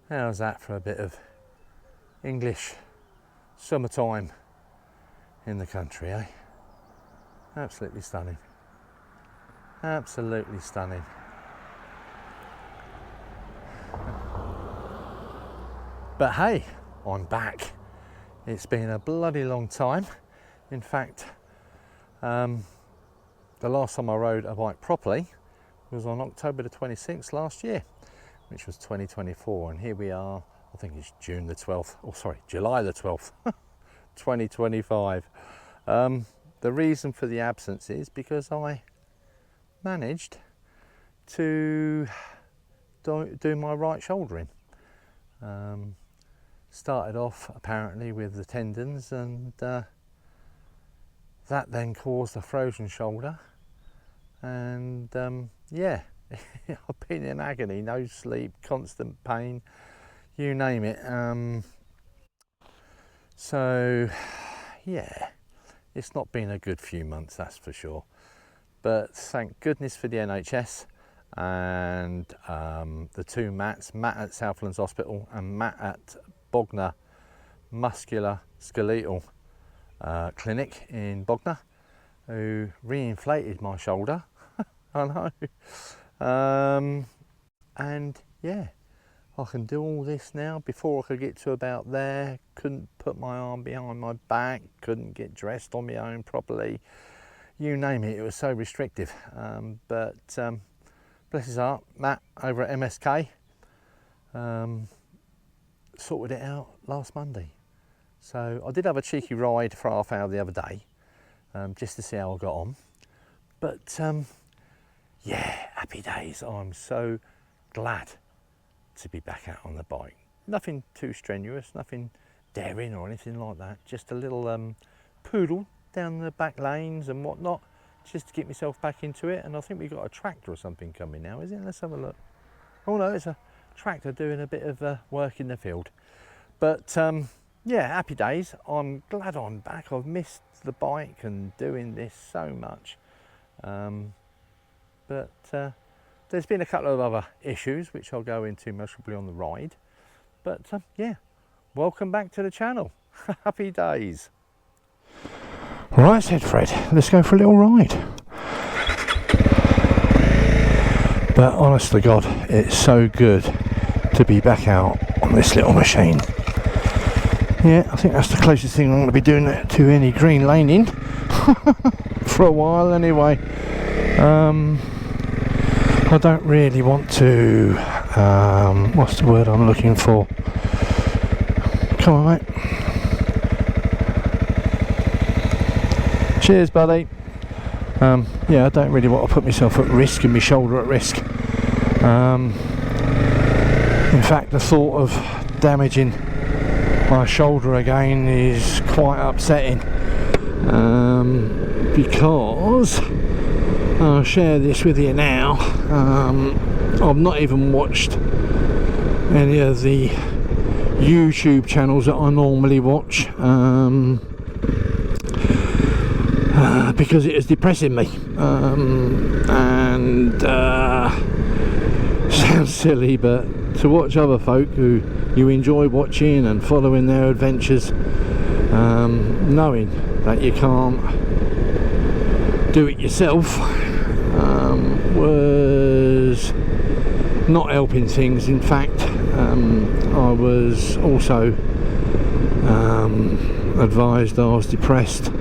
How's that for a bit of English summertime in the country, eh? Absolutely stunning. Absolutely stunning. But hey, I'm back. It's been a bloody long time. In fact, the last time I rode a bike properly was on October the 26th last year, which was 2024, and here we are. I think it's June the 12th, or sorry, July the 12th, 2025. The reason for the absence is because I managed to do my right shoulder in. Started off apparently with the tendons, and that then caused a frozen shoulder, and yeah, I've been in agony, no sleep, constant pain, you name it. So yeah, it's not been a good few months, that's for sure, but thank goodness for the NHS and the two Matts, Matt at Southlands Hospital and Matt at Bognor Muscular Skeletal Clinic in Bognor, who reinflated my shoulder. I know. And yeah, I can do all this now. Before I could get to about there, couldn't put my arm behind my back, couldn't get dressed on my own properly, you name it, it was so restrictive. But bless his heart, Matt over at MSK sorted it out last Monday. So I did have a cheeky ride for half hour the other day, just to see how I got on. But yeah, happy days. I'm so glad to be back out on the bike. Nothing too strenuous, nothing daring or anything like that. Just a little poodle down the back lanes and whatnot, just to get myself back into it. And I think we've got a tractor or something coming now, is it? Let's have a look. Oh no, it's a tractor doing a bit of work in the field. But yeah, happy days. I'm glad I'm back. I've missed the bike and doing this so much. But there's been a couple of other issues which I'll go into most probably on the ride. But yeah, welcome back to the channel. Happy days. Right, said Fred, let's go for a little ride. But honest to God, it's so good to be back out on this little machine. Yeah, I think that's the closest thing I'm going to be doing to any green laning for a while anyway. I don't really want to, what's the word I'm looking for? Come on, mate. Cheers, buddy. Yeah, I don't really want to put myself at risk and my shoulder at risk. In fact, the thought of damaging my shoulder again is quite upsetting, because I'll share this with you now. I've not even watched any of the YouTube channels that I normally watch, because it is depressing me, and sounds silly, but to watch other folk who you enjoy watching and following their adventures, knowing that you can't do it yourself, was not helping things. In fact, I was also advised I was depressed,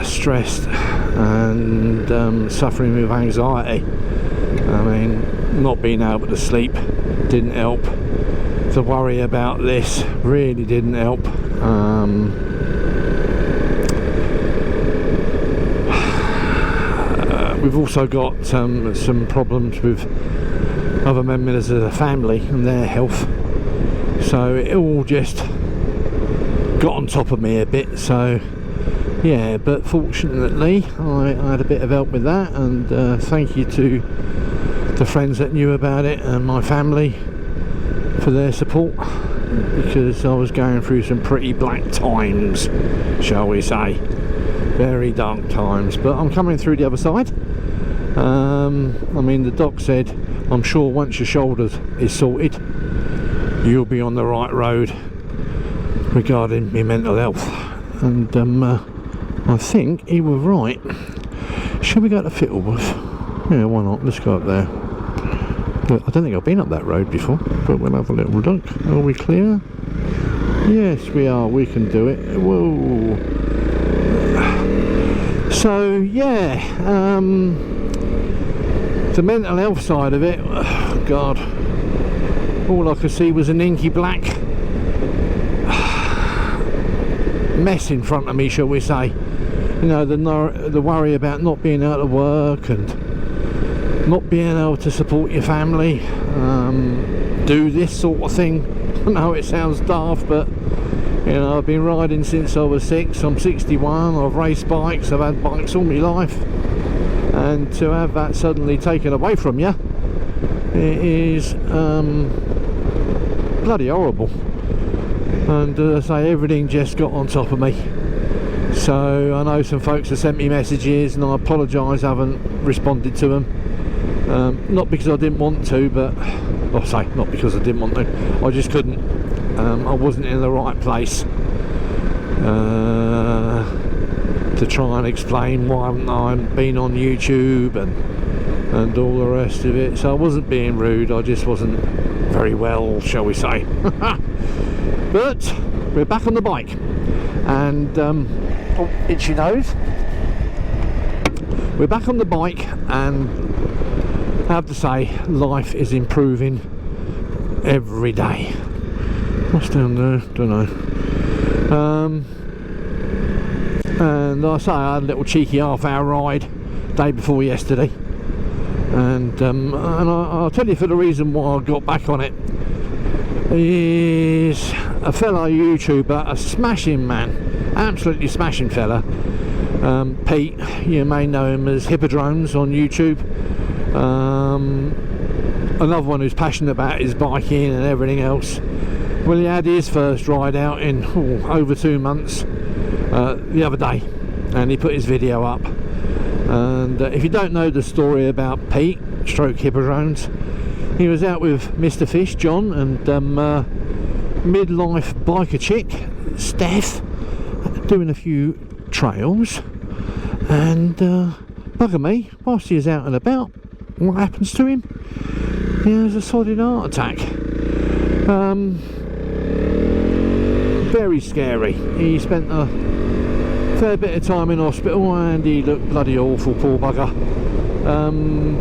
stressed, and suffering with anxiety. I mean, not being able to sleep didn't help. The worry about this really didn't help. We've also got some problems with other members of the family and their health, so it all just got on top of me a bit. So yeah, but fortunately I had a bit of help with that, and thank you to the friends that knew about it and my family for their support, because I was going through some pretty black times, shall we say, very dark times, but I'm coming through the other side. I mean, the doc said, I'm sure once your shoulder is sorted, you'll be on the right road regarding my mental health. And I think he was right. Shall we go to Fittleworth? Yeah, why not? Let's go up there. But I don't think I've been up that road before, but we'll have a little look. Are we clear? Yes, we are. We can do it. Whoa. So yeah, the mental health side of it, oh God, all I could see was an inky black mess in front of me, shall we say. You know, the worry about not being able to work and not being able to support your family, do this sort of thing. I know it sounds daft, but you know, I've been riding since I was 6. I'm 61. I've raced bikes. I've had bikes all my life, and to have that suddenly taken away from you, it is bloody horrible. And as I say, everything just got on top of me. So I know some folks have sent me messages, and I apologise I haven't responded to them. Not because I didn't want to, but I'll say not because I didn't want to. I just couldn't. I wasn't in the right place to try and explain why I've been on YouTube and all the rest of it. So I wasn't being rude. I just wasn't very well, shall we say. But we're back on the bike, and oh, itchy nose. We're back on the bike, and I have to say, life is improving every day. What's down there? Don't know. And like I say, I had a little cheeky half-hour ride day before yesterday, and I'll tell you for the reason why I got back on it is a fellow YouTuber, a smashing man, absolutely smashing fella, Pete. You may know him as Hippo-Drones on YouTube. Another one who's passionate about his biking and everything else. Well, he had his first ride out in over 2 months the other day, and he put his video up. And if you don't know the story about Pete stroke Hippo-Drones, he was out with Mr. Fish, John, and midlife biker chick, Steph, doing a few trails, and bugger me, whilst he was out and about, what happens to him? He has a solid heart attack. Very scary. He spent a fair bit of time in hospital, and he looked bloody awful, poor bugger.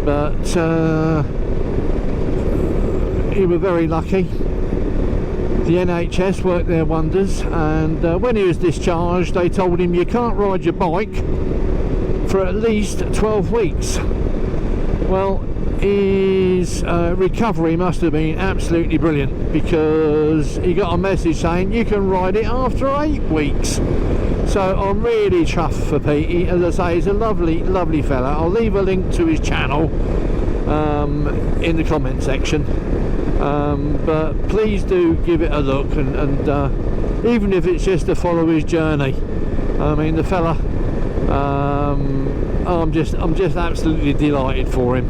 But he was very lucky. The NHS worked their wonders, and when he was discharged, they told him you can't ride your bike for at least 12 weeks. Well, his recovery must have been absolutely brilliant, because he got a message saying you can ride it after 8 weeks. So I'm really chuffed for Pete. As I say, he's a lovely, lovely fella. I'll leave a link to his channel in the comment section, but please do give it a look, and even if it's just to follow his journey. I mean, the fella, I'm just absolutely delighted for him.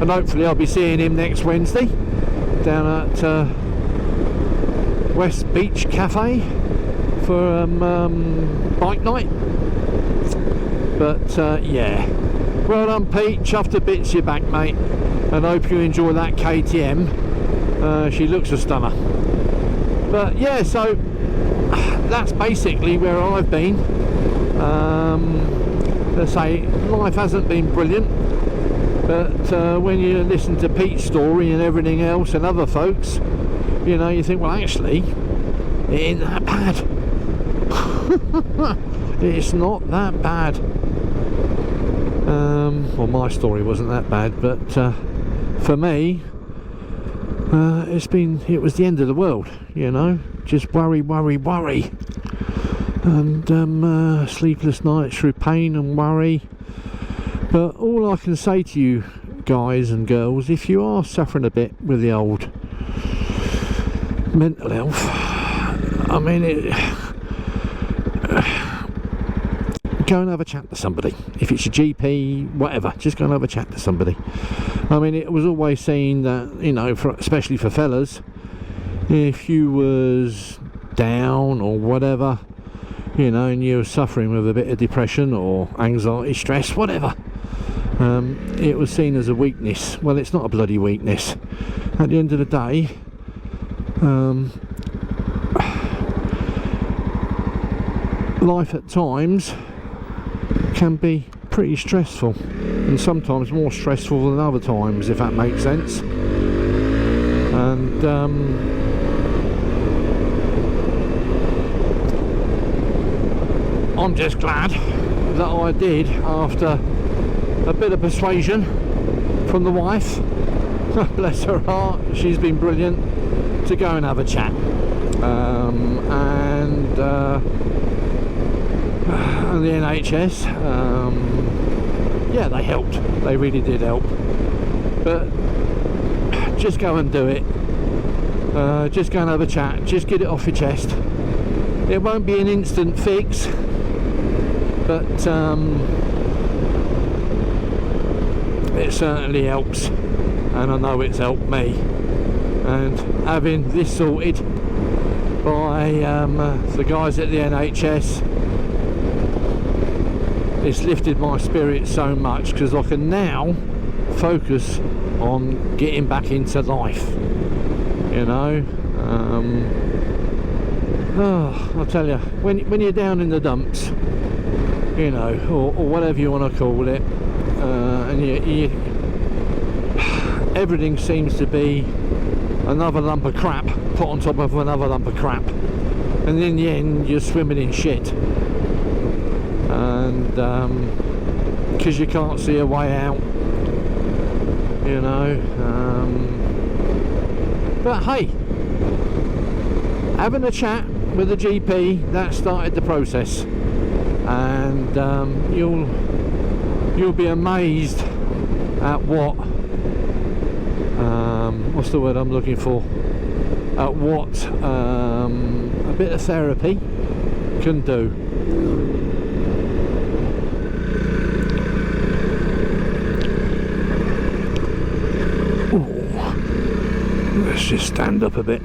And hopefully I'll be seeing him next Wednesday down at West Beach Cafe for bike night. But yeah, well done Pete, chuffed to bits you're back, mate, and hope you enjoy that KTM. She looks a stunner. But yeah, so that's basically where I've been. Let's say life hasn't been brilliant, but when you listen to Pete's story and everything else and other folks, you know, you think, well, actually it ain't that bad. It's not that bad. Well, my story wasn't that bad, but for me, it was the end of the world, you know, just worry, and sleepless nights through pain and worry. But all I can say to you guys and girls, if you are suffering a bit with the old mental health, I mean, go and have a chat to somebody. If it's your GP, whatever, just go and have a chat to somebody. I mean, it was always seen that, you know, especially for fellas, if you was down or whatever, you know, and you're suffering with a bit of depression or anxiety, stress, whatever, it was seen as a weakness. Well, it's not a bloody weakness. At the end of the day, life at times can be pretty stressful, and sometimes more stressful than other times, if that makes sense. And I'm just glad that I did, after a bit of persuasion from the wife, bless her heart, she's been brilliant, to go and have a chat. And the NHS, yeah, they helped, they really did help. But just go and do it, just go and have a chat, just get it off your chest. It won't be an instant fix, but it certainly helps, and I know it's helped me. And having this sorted by the guys at the NHS, it's lifted my spirits so much, because I can now focus on getting back into life, you know. Oh, I'll tell you, when you're down in the dumps, you know, or whatever you want to call it, and you everything seems to be another lump of crap put on top of another lump of crap, and in the end you're swimming in shit, and because you can't see a way out, you know. But hey, having a chat with the GP, that started the process, and you'll be amazed at what's the word I'm looking for, at what a bit of therapy can do. Ooh, let's just stand up a bit.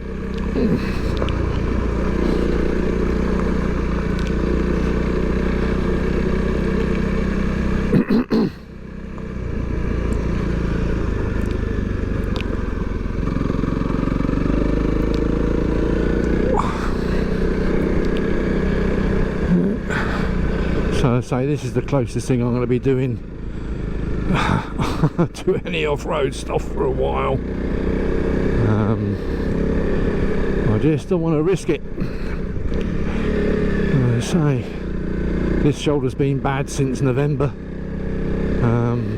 So I say this is the closest thing I'm going to be doing to any off-road stuff for a while. I just don't want to risk it. As I say, this shoulder's been bad since November,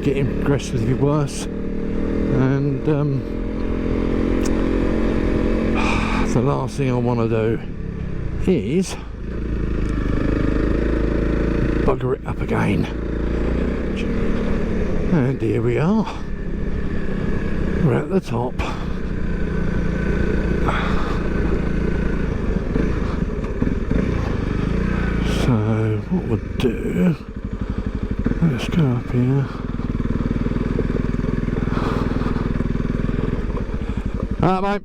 getting progressively worse, and the last thing I want to do is bugger it up again. And here we are, we're at the top. So what we'll do, let's go up here. Alright, mate.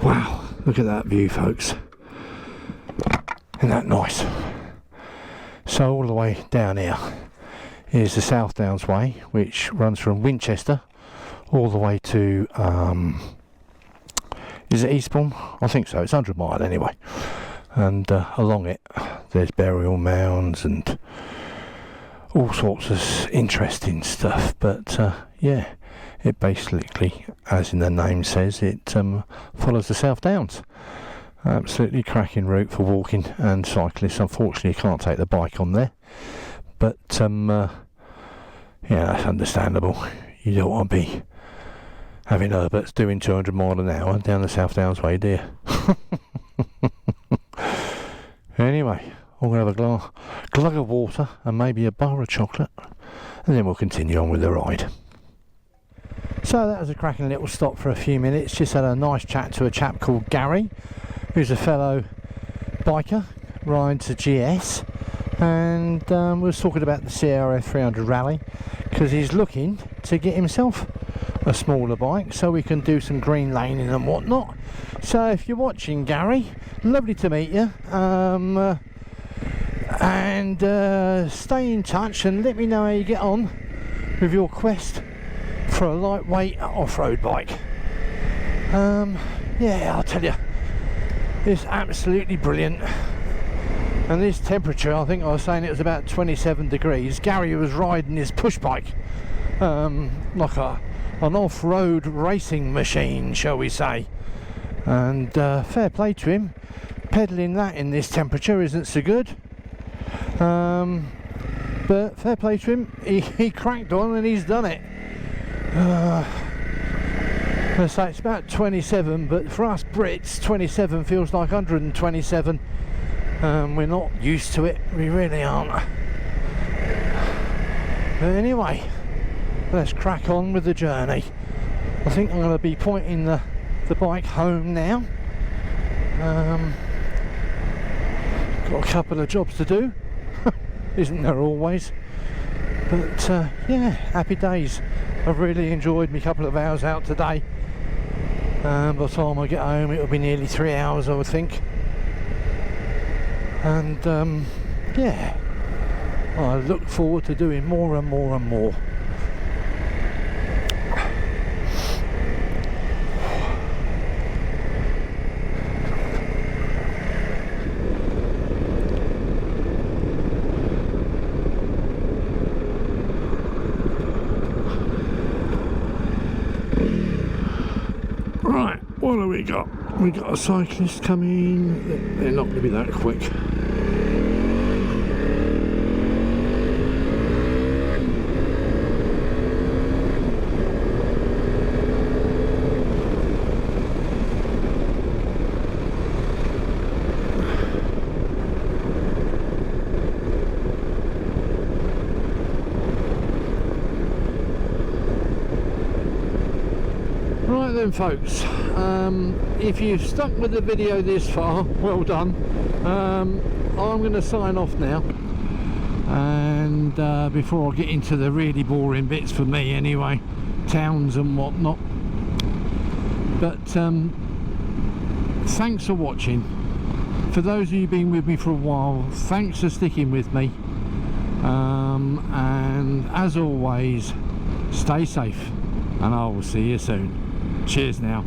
Wow, look at that view, folks. Isn't that nice? So all the way down here is the South Downs Way, which runs from Winchester all the way to is it Eastbourne? I think so. It's 100 mile anyway. And along it there's burial mounds and all sorts of interesting stuff, but yeah, it basically, as in the name says, it follows the South Downs. Absolutely cracking route for walking and cyclists. Unfortunately you can't take the bike on there, but yeah, that's understandable. You don't want to be having Herberts doing 200 miles an hour down the South Downs Way, do you? Anyway, I'm going to have a glug of water and maybe a bar of chocolate, and then we'll continue on with the ride. So that was a cracking little stop for a few minutes. Just had a nice chat to a chap called Gary, who's a fellow biker, rides a GS, and we were talking about the CRF 300 Rally, because he's looking to get himself a smaller bike so we can do some green laning and whatnot. So if you're watching, Gary, lovely to meet you, and stay in touch and let me know how you get on with your quest for a lightweight off-road bike. Yeah, I'll tell you, it's absolutely brilliant. And this temperature, I think I was saying it was about 27 degrees. Gary was riding his push bike like an off-road racing machine, shall we say. And fair play to him, pedalling that in this temperature isn't so good, but fair play to him, he cracked on and he's done it. I say it's about 27, but for us Brits 27 feels like 127. We're not used to it, we really aren't. But anyway, let's crack on with the journey. I think I'm going to be pointing the bike home now. Got a couple of jobs to do, isn't there always? But yeah, happy days. I've really enjoyed my couple of hours out today. By the time I get home it'll be nearly 3 hours, I would think. And yeah, I look forward to doing more and more and more. Right, what have we got? We got a cyclist coming. They're not going to be that quick. Right then folks, if you've stuck with the video this far, well done. I'm going to sign off now, and before I get into the really boring bits for me anyway, towns and whatnot. But thanks for watching. For those of you who've been with me for a while, thanks for sticking with me, and as always, stay safe and I will see you soon. Cheers now.